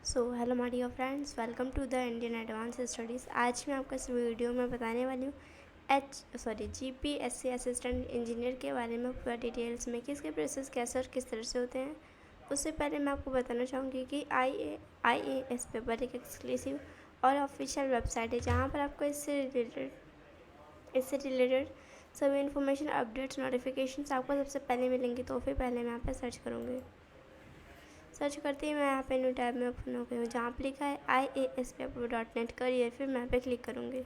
Hello my dear friends, welcome to the Indian advance studies. आज मैं आपको इस वीडियो में बताने वाली हूँ जीपीएससी असिस्टेंट इंजीनियर के बारे में पूरा डिटेल्स में कि इसके प्रोसेस कैसे और किस तरह से होते हैं। उससे पहले मैं आपको बताना चाहूँगी कि IAS पेपर एक एक्सक्लूसिव और ऑफिशियल वेबसाइट है जहाँ पर आपको इससे रिलेटेड सभी इन्फॉर्मेशन, अपडेट्स, नोटिफिकेशन आपको सबसे पहले मिलेंगी। तो फिर पहले मैं यहाँ पर सर्च करूँगी। सर्च करते ही मैं यहाँ पे न्यू टैब में ओपन हो गई हूँ जहाँ पर लिखा है IASpaper.net करियर। फिर मैं यहाँ पे क्लिक करूँगी।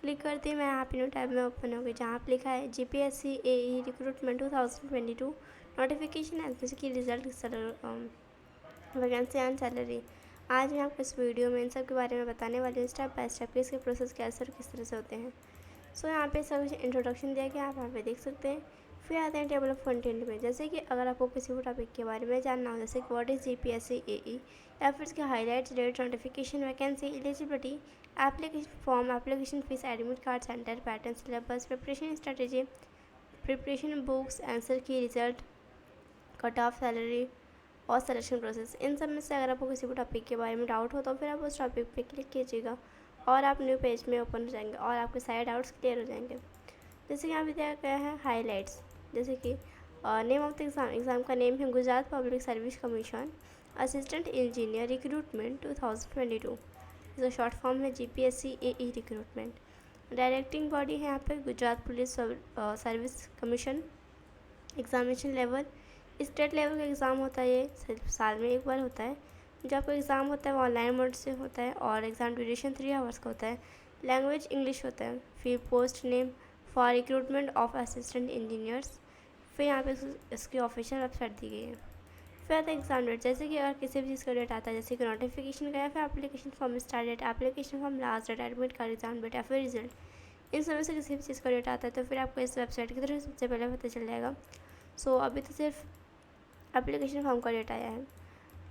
क्लिक करते ही मैं यहाँ पे न्यू टैब में ओपन हो गई जहाँ पर लिखा है GPSC AE recruitment 2022 notification age की रिजल्ट वैकेंसी एंड सैलरी। आज मैं आपको इस वीडियो में इन सब के बारे में बताने वाली हूँ स्टेप बाय स्टेप कि इसके प्रोसेस कैसे और किस तरह से होते हैं। यहाँ पे सब इंट्रोडक्शन दिया गया, आप यहाँ पे देख सकते हैं। फिर आते हैं टेबल ऑफ कंटेंट में, जैसे कि अगर आपको किसी भी टॉपिक के बारे में जानना हो, जैसे कि व्हाट इज़ GPSC AE या फिर इसके highlights, date, notification, vacancy, eligibility, application form, application fees, admit card, centre, pattern, syllabus, preparation strategy, preparation books, answer key, result, cut off, salary और सिलेक्शन प्रोसेस, इन सब में से अगर आपको किसी भी टॉपिक के बारे में डाउट हो तो फिर आप उस टॉपिक पे क्लिक कीजिएगा और आप न्यू पेज में ओपन हो जाएंगे और आपके सारे डाउट्स क्लियर हो जाएंगे। जैसे कि यहाँ पे दिया गया है हाईलाइट्स, जैसे कि नेम ऑफ द एग्ज़ाम का नेम है Gujarat public service commission assistant engineer recruitment 2022। इसका शॉर्ट फॉर्म है GPSC AE recruitment. Directing body है यहाँ पे Gujarat police service commission. Examination level state level का एग्ज़ाम होता है, ये साल में एक बार होता है। जो आपका एग्ज़ाम होता है वो ऑनलाइन मोड से होता है और एग्ज़ाम ड्यूरेशन 3 आवर्स का होता है। लैंग्वेज इंग्लिश होता है। फिर post name for recruitment of assistant engineers. फिर यहाँ पे इसकी ऑफिशियल वेबसाइट दी गई है। फिर आता है एग्ज़ाम डेट, जैसे कि अगर किसी भी चीज़ का डेट आता है, जैसे कि नोटिफिकेशन का या फिर application form start date, application form last date, admit card, exam date या फिर रिजल्ट, इन समय से किसी भी चीज़ का डेट आता है तो फिर आपको इस वेबसाइट की तरफ सबसे पहले पता चल जाएगा। अभी तो सिर्फ एप्लीकेशन फॉर्म का डेट आया है।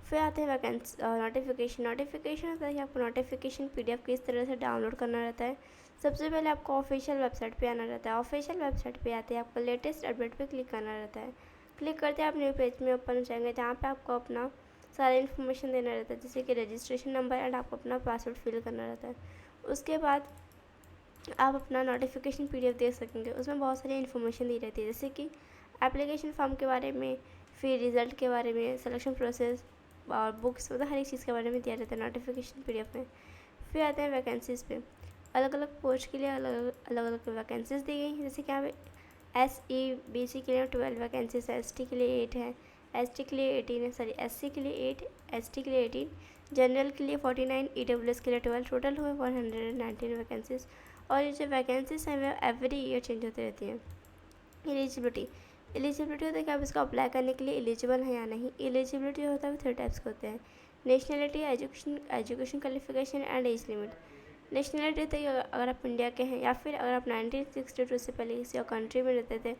फिर आते हैं वैकेंसी नोटिफिकेशन होता है कि आपको नोटिफिकेशन PDF किस तरह से डाउनलोड करना रहता है। सबसे पहले आपको ऑफिशियल वेबसाइट पे आना रहता है। ऑफिशियल वेबसाइट पे आते ही आपको लेटेस्ट अपडेट पे क्लिक करना रहता है। क्लिक करते हैं आप न्यू पेज में ओपन हो जाएंगे जहाँ पे आपको अपना सारा इन्फॉर्मेशन देना रहता है, जैसे कि रजिस्ट्रेशन नंबर एंड आपको अपना पासवर्ड फिल करना रहता है। उसके बाद आप अपना नोटिफिकेशन PDF देख सकेंगे। उसमें बहुत सारी इन्फॉर्मेशन दी रहती है, जैसे कि एप्लीकेशन फॉर्म के बारे में, फिर रिज़ल्ट के बारे में, सिलेक्शन प्रोसेस और बुक्स, मतलब हर एक चीज़ के बारे में दिया रहता है नोटिफिकेशन PDF में। फिर आते हैं वैकेंसीज़ पे। अलग अलग पोस्ट के लिए अलग अलग वैकेंसीज़ दी गई हैं, जैसे कि यहाँ पे SEBC के लिए 12 वैकेंसीज है, ST के लिए 8 है, ST के लिए 18 है, SC के लिए 8, ST के लिए 18, जनरल के लिए 49, EWS के लिए 12, टोटल हुए 119 वैकेंसीज। और ये जो वैकेंसीज हैं वो एवरी ईयर चेंज होती रहती हैं। एलिजिबिलिटी होता है कि आप इसको अप्लाई करने के लिए एलिजिबल हैं या नहीं। एलिजिबिलिटी होता है 3 टाइप्स के होते हैं, nationality, education qualification and age limit. Nationality होता है अगर आप इंडिया के हैं या फिर अगर आप 1962 से पहले किसी और कंट्री में रहते थे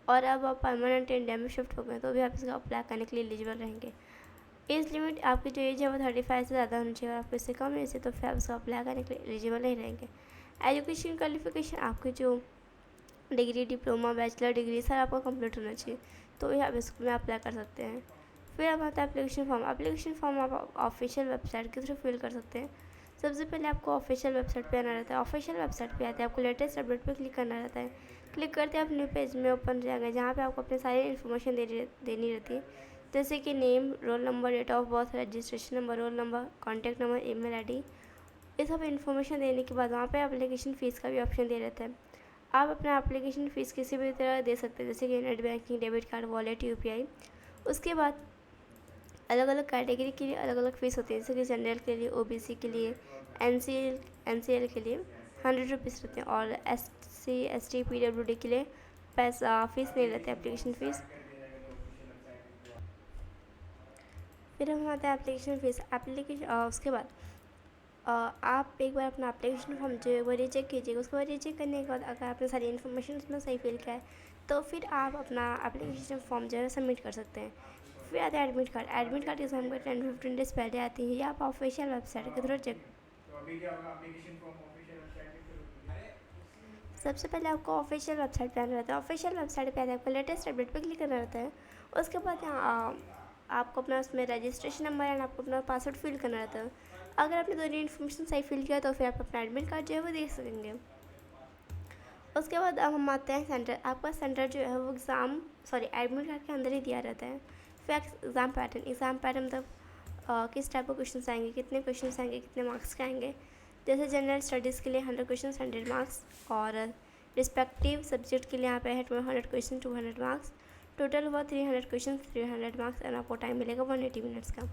और अब आप परमानेंट इंडिया में शिफ्ट हो गए तो भी आप इसका अप्लाई करने के लिए एलिजिबल रहेंगे। एज लिमिट, आपकी जो एज है वो 35 से ज़्यादा होनी चाहिए। अगर आपको इससे कम एज है तो फिर आप इसका अप्लाई करने के लिए एलिजिबल नहीं रहेंगे। एजुकेशन क्वालिफिकेशन, आपकी जो degree, diploma, bachelor degree sir आपका कंप्लीट होना चाहिए तो भी आप इसमें अप्लाई कर सकते हैं। फिर अब आता है एप्लीकेशन फॉर्म आप ऑफिशियल वेबसाइट के थ्रू फिल कर सकते हैं। सबसे पहले आपको ऑफिशियल वेबसाइट पे आना रहता है। ऑफिशियल वेबसाइट पे आते हैं आपको लेटेस्ट अपडेट पे क्लिक करना रहता है। क्लिक करते हैं आप न्यू पेज में ओपन जाएगा जहाँ पे आपको अपनी सारी इन्फॉर्मेशन देनी रहती है, जैसे कि name, roll number, date of birth, registration number, roll number, contact number, email ID। ये सब इन्फॉर्मेशन देने के बाद वहाँ पे एप्लीकेशन फ़ीस का भी ऑप्शन दे रहता है। आप अपना एप्लीकेशन फ़ीस किसी भी तरह दे सकते हैं, जैसे कि net banking, debit card, wallet, UPI। उसके बाद अलग अलग कैटेगरी के लिए अलग अलग फ़ीस होती है, जैसे कि जनरल के लिए, OBC के लिए, NCL के लिए 100 रुपीज़ रहते हैं और SC ST PWD के लिए पैसा फ़ीस नहीं रहते, एप्लीकेशन फ़ीस। फिर हम आते हैं एप्लीकेशन फ़ीस। उसके बाद आप एक बार अपना एप्लीकेशन फॉर्म जो है वो रीचेक कीजिएगा। उसके बाद रीचेक करने के बाद अगर आपने सारी इन्फॉर्मेशन उसमें सही फिल किया है तो फिर आप अपना एप्लीकेशन फॉर्म जो है सबमिट कर सकते हैं। फिर आता है एडमिट कार्ड एग्जाम का 10-15 डेज़ पहले आती है, या आप ऑफिशियल वेबसाइट के थ्रू चेक। सबसे पहले आपको ऑफिशियल वेबसाइट पे आना रहता है। ऑफिशियल वेबसाइट पे आते आपको लेटेस्ट अपडेट पे क्लिक करना रहता है। उसके बाद यहाँ आपको अपना उसमें रजिस्ट्रेशन नंबर एंड आपको अपना पासवर्ड फिल करना रहता है। अगर आपने दोनों इन्फॉर्मेशन सही फिल किया तो फिर आप अपना एडमिट कार्ड जो है वो देख सकेंगे। उसके बाद अब हम आते हैं सेंटर। आपका सेंटर जो है वो एडमिट कार्ड के अंदर ही दिया रहता है। फिर एग्ज़ाम पैटर्न मतलब किस टाइप के क्वेश्चन आएंगे, कितने क्वेश्चन आएंगे, कितने मार्क्स के आएंगे। जैसे जनरल स्टडीज़ के लिए 100 क्वेश्चन 100 मार्क्स, और रिस्पेक्टिव सब्जेक्ट के लिए यहाँ पे है 100 क्वेश्चन 200 मार्क्स। टोटल हुआ 300 क्वेश्चन 300 मार्क्स एंड आपको टाइम मिलेगा 180 मिनट्स का।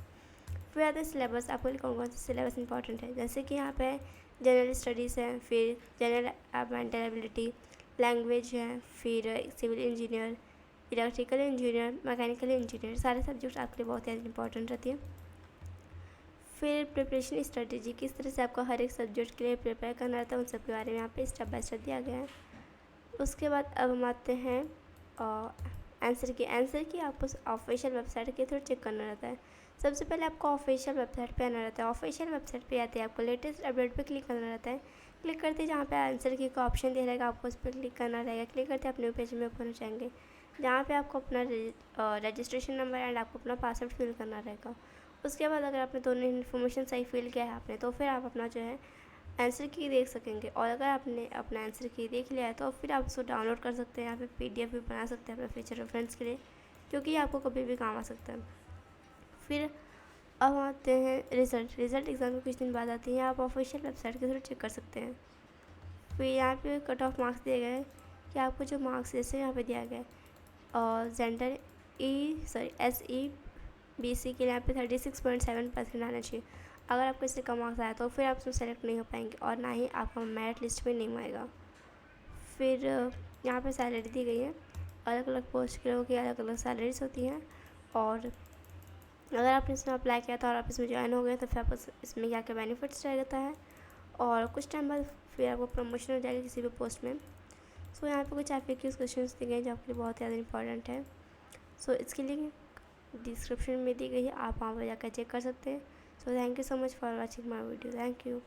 फिर आता है सिलेबस। आपके लिए कौन कौन सा सिलेबस इंपॉर्टेंट है, जैसे कि यहाँ पे जनरल स्टडीज़ है, फिर जनरल मेंटल एबिलिटी, लैंग्वेज है, फिर civil engineer, electrical engineer, mechanical engineer, सारे सब्जेक्ट आपके लिए बहुत ज़्यादा इंपॉर्टेंट रहती है। फिर प्रिपरेशन स्ट्रेटेजी, किस तरह से आपको हर एक सब्जेक्ट के लिए प्रिपेयर करना रहता है, उन सब के बारे में यहाँ पे स्टेप बाय स्टेप दिया गया है। उसके बाद अब हम आते हैं आंसर की आपको ऑफिशियल वेबसाइट के थ्रू चेक करना रहता है। सबसे पहले आपको ऑफिशियल वेबसाइट पे आना रहता है। ऑफिशियल वेबसाइट पे आते हैं आपको लेटेस्ट अपडेट पे क्लिक करना रहता है। क्लिक करते जहाँ पे आंसर की का ऑप्शन दे रहेगा आपको उस पर क्लिक करना रहेगा। क्लिक करते आप न्यू पेज में ओपन जाएंगे, जहाँ पे आपको अपना रजिस्ट्रेशन नंबर एंड आपको अपना पासवर्ड फिल करना रहेगा। उसके बाद अगर आपने दोनों इन्फॉर्मेशन सही फिल किया है आपने, तो फिर आप अपना जो है आंसर की देख सकेंगे। और अगर आपने अपना आंसर की देख लिया है तो फिर आप उसको डाउनलोड कर सकते हैं, यहाँ पे PDF भी बना सकते हैं अपने फ्यूचर रेफरेंस के लिए, क्योंकि आपको कभी भी काम आ सकता है। फिर अब आते हैं रिज़ल्ट एग्ज़ाम के कुछ दिन बाद आती है, आप ऑफिशियल वेबसाइट के थ्रू चेक कर सकते हैं। फिर यहाँ पे कट ऑफ मार्क्स दिए गए हैं कि आपको जो मार्क्स जैसे यहाँ पे दिया गया है, और जेंडर SEBC के लिए यहाँ पे 36.7% आना चाहिए। अगर आपको इससे कम मार्क्स आया तो फिर आप उसमें सेलेक्ट नहीं हो पाएंगे और ना ही आपका मेरिट लिस्ट में नेम आएगा। फिर यहाँ पे सैलरी दी गई है, अलग अलग पोस्ट के लोगों की अलग अलग सैलरीज होती हैं। और अगर आपने इसमें अप्लाई किया था और आप इसमें ज्वाइन हो गए तो फिर आपको इसमें क्या क्या बेनिफिट्स रहता है, और कुछ टाइम बाद फिर आपको प्रमोशन हो जाएगा किसी भी पोस्ट में। सो यहाँ पे कुछ FAQ क्वेश्चन दिए गए जो आपके लिए बहुत ज़्यादा इंपॉर्टेंट है। सो इसकी लिंक डिस्क्रिप्शन में दी गई है, आप वहाँ पर जाकर चेक कर सकते हैं। So thank you so much for watching my video. Thank you.